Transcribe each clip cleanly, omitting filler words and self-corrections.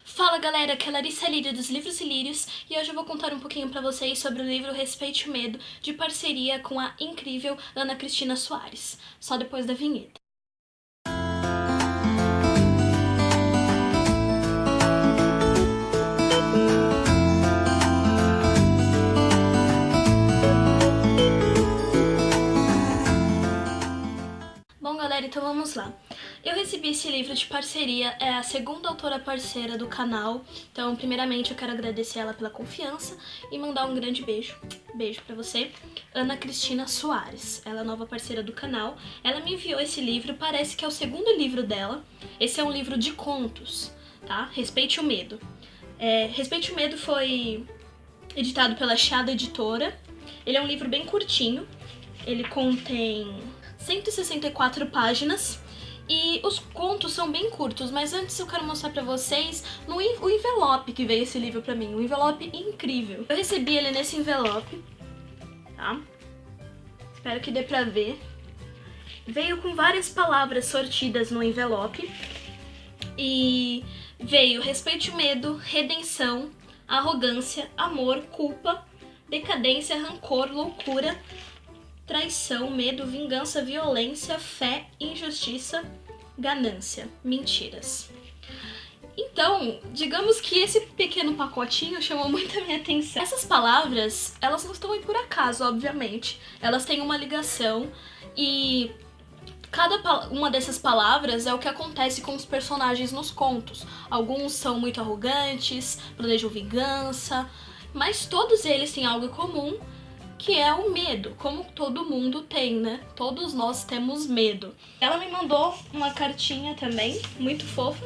Fala galera, aqui é a Larissa Lírio dos Livros e Lírios e hoje eu vou contar um pouquinho pra vocês sobre o livro Respeite o Medo, de parceria com a incrível Ana Cristina Soares. Só depois da vinheta. Bom galera, então vamos lá. Eu recebi esse livro de parceria, é a segunda autora parceira do canal, então primeiramente eu quero agradecer ela pela confiança e mandar um grande beijo pra você, Ana Cristina Soares. Ela é nova parceira do canal, ela me enviou esse livro, parece que é o segundo livro dela. Esse é um livro de contos, tá? Respeite o Medo. Respeite o Medo foi editado pela Chada Editora. Ele é um livro bem curtinho, ele contém 164 páginas e os contos são bem curtos, mas antes eu quero mostrar pra vocês o envelope que veio esse livro pra mim, um envelope incrível. Eu recebi ele nesse envelope, tá? Espero que dê pra ver. Veio com várias palavras sortidas no envelope e veio respeite o medo, redenção, arrogância, amor, culpa, decadência, rancor, loucura, traição, medo, vingança, violência, fé, injustiça, ganância, mentiras. Então, digamos que esse pequeno pacotinho chamou muito a minha atenção. Essas palavras, elas não estão aí por acaso, obviamente. Elas têm uma ligação e cada uma dessas palavras é o que acontece com os personagens nos contos. Alguns são muito arrogantes, planejam vingança, mas todos eles têm algo em comum, que é o medo, como todo mundo tem, né? Todos nós temos medo. Ela me mandou uma cartinha também, muito fofa,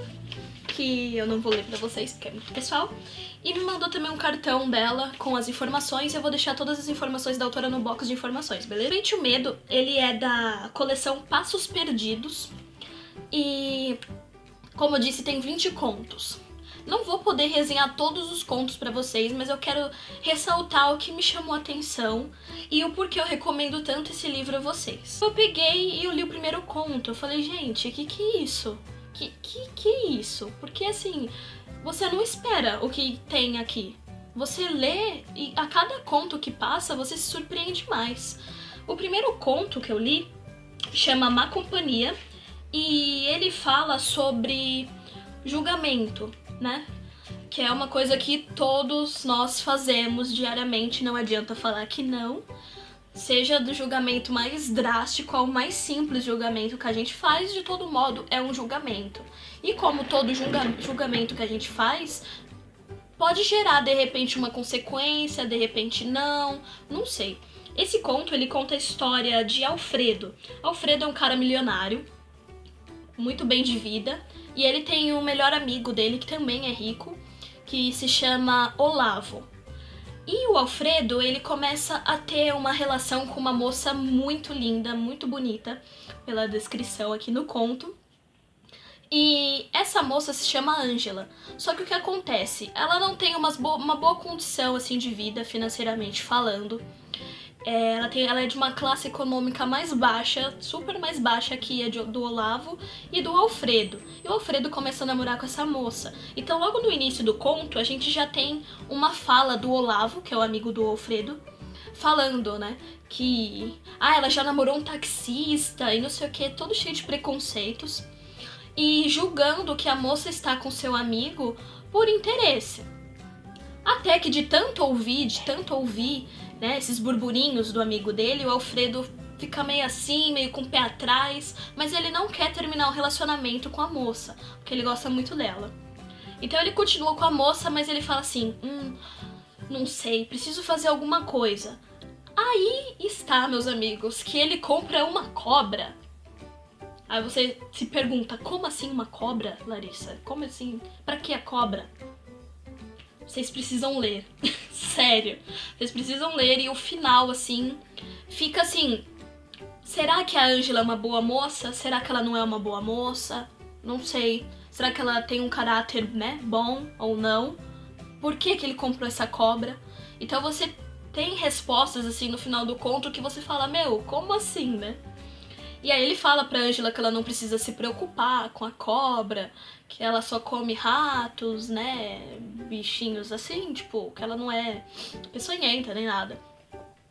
que eu não vou ler pra vocês porque é muito pessoal, e me mandou também um cartão dela com as informações, e eu vou deixar todas as informações da autora no box de informações, beleza? Respeite o Medo, ele é da coleção Passos Perdidos, e como eu disse, tem 20 contos. Não vou poder resenhar todos os contos pra vocês, mas eu quero ressaltar o que me chamou a atenção e o porquê eu recomendo tanto esse livro a vocês. Eu peguei e eu li o primeiro conto, eu falei, gente, que é isso? Que é isso? Porque assim, você não espera o que tem aqui. Você lê e a cada conto que passa, você se surpreende mais. O primeiro conto que eu li chama Má Companhia e ele fala sobre julgamento, né? Que é uma coisa que todos nós fazemos diariamente, não adianta falar que não. Seja do julgamento mais drástico ao mais simples julgamento que a gente faz, de todo modo é um julgamento. E como todo julgamento que a gente faz, pode gerar de repente uma consequência, de repente não sei. Esse conto, ele conta a história de Alfredo. Alfredo é um cara milionário, muito bem de vida, e ele tem um melhor amigo dele, que também é rico, que se chama Olavo. E o Alfredo, ele começa a ter uma relação com uma moça muito linda, muito bonita, pela descrição aqui no conto. E essa moça se chama Ângela. Só que o que acontece? Ela não tem uma boa condição assim, de vida, financeiramente falando. Ela é de uma classe econômica mais baixa, super mais baixa que a do Olavo e do Alfredo. E o Alfredo começa a namorar com essa moça. Então logo no início do conto a gente já tem uma fala do Olavo, que é o amigo do Alfredo, falando, né, que ela já namorou um taxista e não sei o que, todo cheio de preconceitos. E julgando que a moça está com seu amigo por interesse. Até que de tanto ouvir, né, esses burburinhos do amigo dele, o Alfredo fica meio assim, meio com o pé atrás, mas ele não quer terminar o relacionamento com a moça, porque ele gosta muito dela. Então ele continua com a moça, mas ele fala assim, não sei, preciso fazer alguma coisa. Aí está, meus amigos, que ele compra uma cobra. Aí você se pergunta, como assim uma cobra, Larissa? Como assim? Pra que a cobra? Vocês precisam ler. Sério. Vocês precisam ler e o final, assim, fica assim, será que a Ângela é uma boa moça? Será que ela não é uma boa moça? Não sei. Será que ela tem um caráter, né, bom ou não? Por que ele comprou essa cobra? Então você tem respostas, assim, no final do conto que você fala, meu, como assim, né? E aí ele fala pra Ângela que ela não precisa se preocupar com a cobra, que ela só come ratos, né, bichinhos assim, tipo, que ela não é peçonhenta nem nada.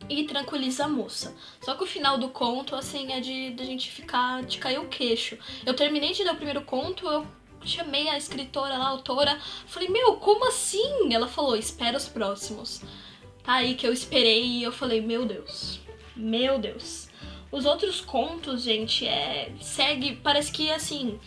E tranquiliza a moça. Só que o final do conto, assim, é de gente ficar, de cair o queixo. Eu terminei de ler o primeiro conto, eu chamei a escritora lá, a autora, falei, meu, como assim? Ela falou, espera os próximos. Tá aí que eu esperei e eu falei, meu Deus, meu Deus. Os outros contos, gente, segue, parece que assim,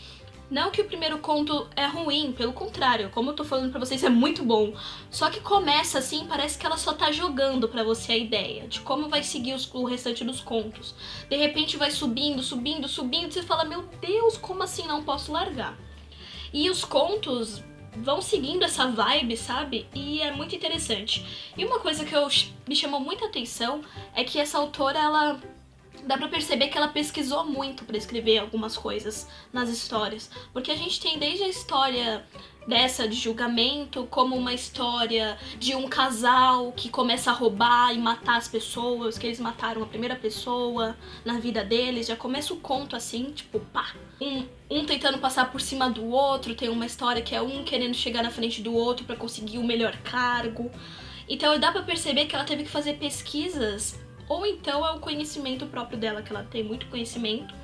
não que o primeiro conto é ruim, pelo contrário, como eu tô falando pra vocês, é muito bom. Só que começa assim, parece que ela só tá jogando pra você a ideia de como vai seguir o restante dos contos. De repente vai subindo, subindo, subindo, e você fala, meu Deus, como assim não posso largar? E os contos vão seguindo essa vibe, sabe? E é muito interessante. E uma coisa que me chamou muita atenção é que essa autora, ela dá pra perceber que ela pesquisou muito pra escrever algumas coisas nas histórias. Porque a gente tem desde a história dessa de julgamento, como uma história de um casal que começa a roubar e matar as pessoas, que eles mataram a primeira pessoa na vida deles. Já começa o conto assim, tipo, pá. Um tentando passar por cima do outro, tem uma história que é um querendo chegar na frente do outro pra conseguir o melhor cargo. Então dá pra perceber que ela teve que fazer pesquisas, ou então é o conhecimento próprio dela, que ela tem muito conhecimento,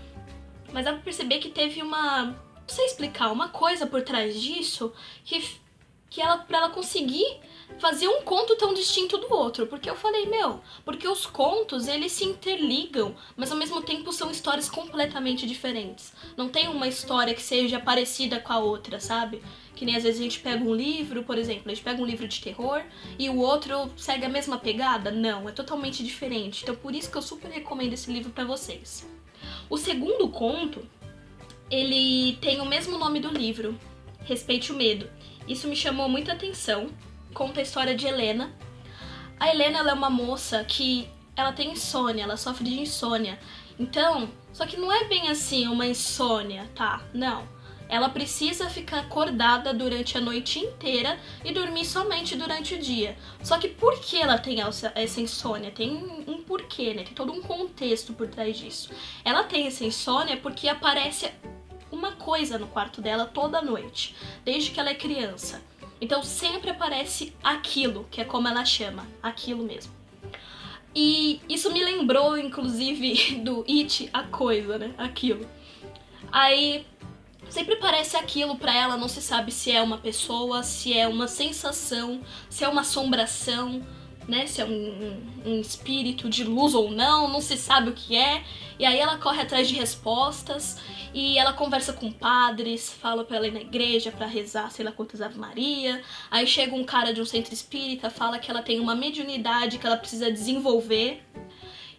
mas dá pra perceber que teve uma, não sei explicar, uma coisa por trás disso que ela, pra ela conseguir fazer um conto tão distinto do outro. Porque eu falei, meu, porque os contos, eles se interligam, mas ao mesmo tempo são histórias completamente diferentes. Não tem uma história que seja parecida com a outra, sabe? Que nem às vezes a gente pega um livro, por exemplo, a gente pega um livro de terror e o outro segue a mesma pegada. Não, é totalmente diferente. Então por isso que eu super recomendo esse livro pra vocês. O segundo conto, ele tem o mesmo nome do livro, Respeite o Medo. Isso me chamou muita atenção. Conta a história de Helena. A Helena, ela é uma moça que ela tem insônia, ela sofre de insônia. Então, só que não é bem assim uma insônia, tá? Não. Ela precisa ficar acordada durante a noite inteira e dormir somente durante o dia. Só que por que ela tem essa insônia? Tem um porquê, né? Tem todo um contexto por trás disso. Ela tem essa insônia porque aparece uma coisa no quarto dela toda noite, desde que ela é criança. Então sempre aparece aquilo, que é como ela chama, aquilo mesmo. E isso me lembrou, inclusive, do It, a coisa, né? Aquilo. Aí sempre parece aquilo pra ela, não se sabe se é uma pessoa, se é uma sensação, se é uma assombração, né? Se é um espírito de luz ou não se sabe o que é. E aí ela corre atrás de respostas e ela conversa com padres, fala pra ela ir na igreja pra rezar sei lá quantas Ave Maria. Aí chega um cara de um centro espírita, fala que ela tem uma mediunidade que ela precisa desenvolver.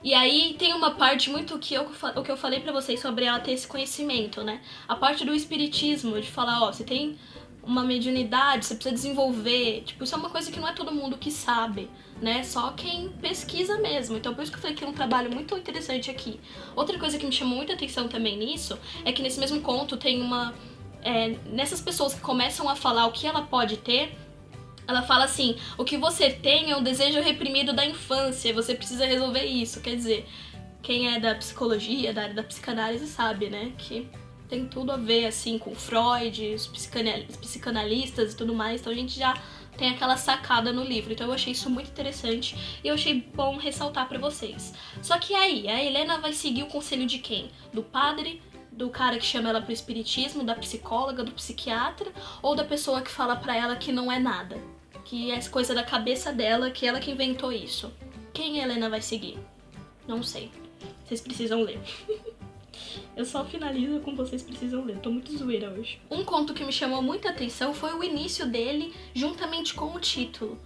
E aí tem uma parte muito o que eu falei pra vocês sobre ela ter esse conhecimento, né? A parte do espiritismo, de falar, ó, você tem uma mediunidade, você precisa desenvolver. Tipo, isso é uma coisa que não é todo mundo que sabe, né? Só quem pesquisa mesmo. Então por isso que eu falei que é um trabalho muito interessante aqui. Outra coisa que me chamou muita atenção também nisso é que nesse mesmo conto tem uma... nessas pessoas que começam a falar o que ela pode ter, ela fala assim, o que você tem é um desejo reprimido da infância, você precisa resolver isso. Quer dizer, quem é da psicologia, da área da psicanálise sabe, né, que tem tudo a ver, assim, com Freud, os psicanalistas e tudo mais, então a gente já tem aquela sacada no livro. Então eu achei isso muito interessante e eu achei bom ressaltar pra vocês. Só que aí, a Helena vai seguir o conselho de quem? Do padre, do cara que chama ela pro espiritismo, da psicóloga, do psiquiatra, ou da pessoa que fala pra ela que não é nada? Que é coisa da cabeça dela, que ela que inventou isso. Quem a Helena vai seguir? Não sei. Vocês precisam ler. Eu só finalizo com vocês precisam ler. Tô muito zoeira hoje. Um conto que me chamou muita atenção foi o início dele, juntamente com o título.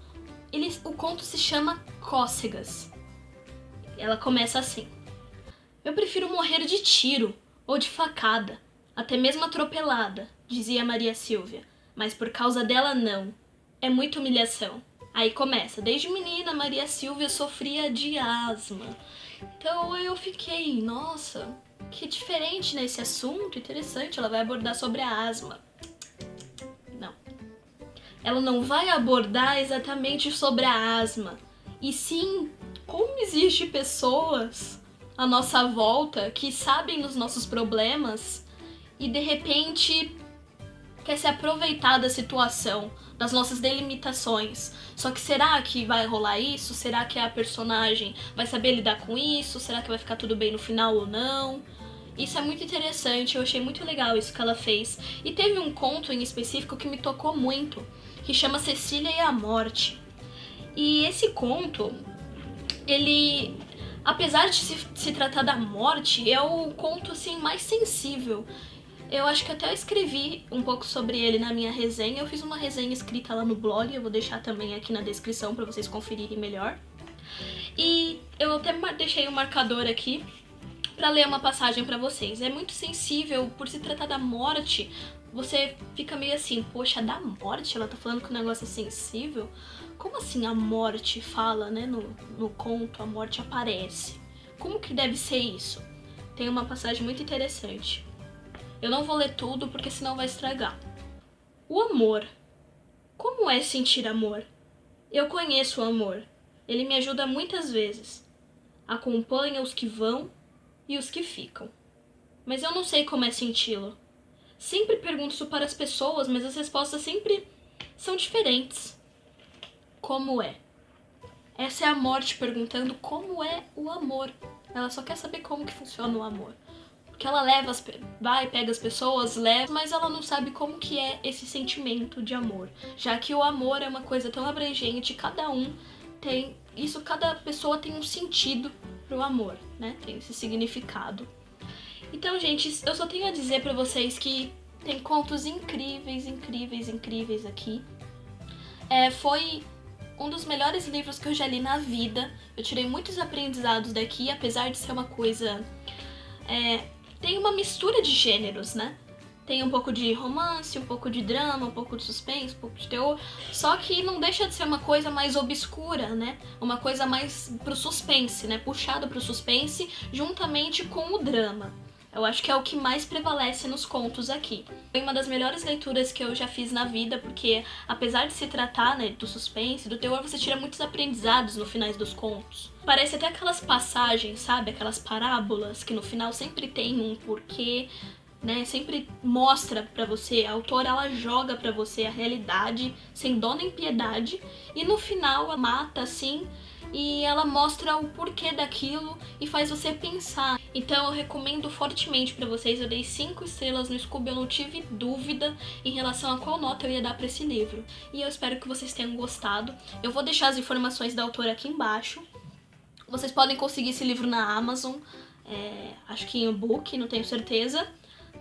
O conto se chama Cócegas. Ela começa assim. Eu prefiro morrer de tiro, ou de facada, até mesmo atropelada, dizia Maria Silvia. Mas por causa dela, não. É muita humilhação. Aí começa. Desde menina, Maria Silvia sofria de asma. Então eu fiquei, nossa, que diferente nesse assunto, interessante, ela vai abordar sobre a asma. Não. Ela não vai abordar exatamente sobre a asma, e sim como existem pessoas à nossa volta que sabem dos nossos problemas e de repente quer se aproveitar da situação, das nossas delimitações. Só que será que vai rolar isso? Será que a personagem vai saber lidar com isso? Será que vai ficar tudo bem no final ou não? Isso é muito interessante, eu achei muito legal isso que ela fez. E teve um conto em específico que me tocou muito, que chama Cecília e a Morte. E esse conto, ele, apesar de se tratar da morte, é o conto assim mais sensível. Eu acho que até eu escrevi um pouco sobre ele na minha resenha. Eu fiz uma resenha escrita lá no blog, eu vou deixar também aqui na descrição para vocês conferirem melhor. E eu até deixei um marcador aqui para ler uma passagem para vocês. É muito sensível, por se tratar da morte, você fica meio assim, poxa, da morte? Ela tá falando que o negócio é sensível? Como assim a morte fala, né, no conto, a morte aparece? Como que deve ser isso? Tem uma passagem muito interessante. Eu não vou ler tudo porque senão vai estragar. O amor. Como é sentir amor? Eu conheço o amor. Ele me ajuda muitas vezes. Acompanha os que vão e os que ficam. Mas eu não sei como é senti-lo. Sempre pergunto isso para as pessoas, mas as respostas sempre são diferentes. Como é? Essa é a morte perguntando como é o amor. Ela só quer saber como que funciona o amor. Porque ela vai, pega as pessoas, leva, mas ela não sabe como que é esse sentimento de amor. Já que o amor é uma coisa tão abrangente, cada pessoa tem um sentido pro amor, né? Tem esse significado. Então, gente, eu só tenho a dizer pra vocês que tem contos incríveis, incríveis, incríveis aqui. Foi um dos melhores livros que eu já li na vida. Eu tirei muitos aprendizados daqui, apesar de ser uma coisa... tem uma mistura de gêneros, né? Tem um pouco de romance, um pouco de drama, um pouco de suspense, um pouco de terror. Só que não deixa de ser uma coisa mais obscura, né? Uma coisa mais pro suspense, né? Puxada pro suspense, juntamente com o drama. Eu acho que é o que mais prevalece nos contos aqui. Foi uma das melhores leituras que eu já fiz na vida, porque apesar de se tratar, né, do suspense, do terror, você tira muitos aprendizados no final dos contos. Parece até aquelas passagens, sabe? Aquelas parábolas que no final sempre tem um porquê, né? Sempre mostra pra você, a autora ela joga pra você a realidade sem dó nem piedade e no final ela mata assim e ela mostra o porquê daquilo e faz você pensar. Então eu recomendo fortemente pra vocês, eu dei 5 estrelas no Scooby, eu não tive dúvida em relação a qual nota eu ia dar pra esse livro. E eu espero que vocês tenham gostado. Eu vou deixar as informações da autora aqui embaixo. Vocês podem conseguir esse livro na Amazon, acho que em e-book, não tenho certeza.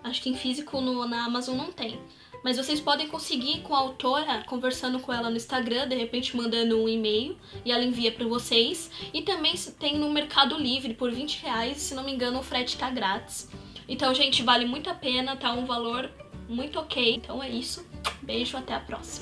Acho que em físico na Amazon não tem. Mas vocês podem conseguir com a autora, conversando com ela no Instagram, de repente mandando um e-mail e ela envia para vocês. E também tem no Mercado Livre por R$20, se não me engano o frete tá grátis. Então, gente, vale muito a pena, tá um valor muito ok. Então é isso, beijo, até a próxima.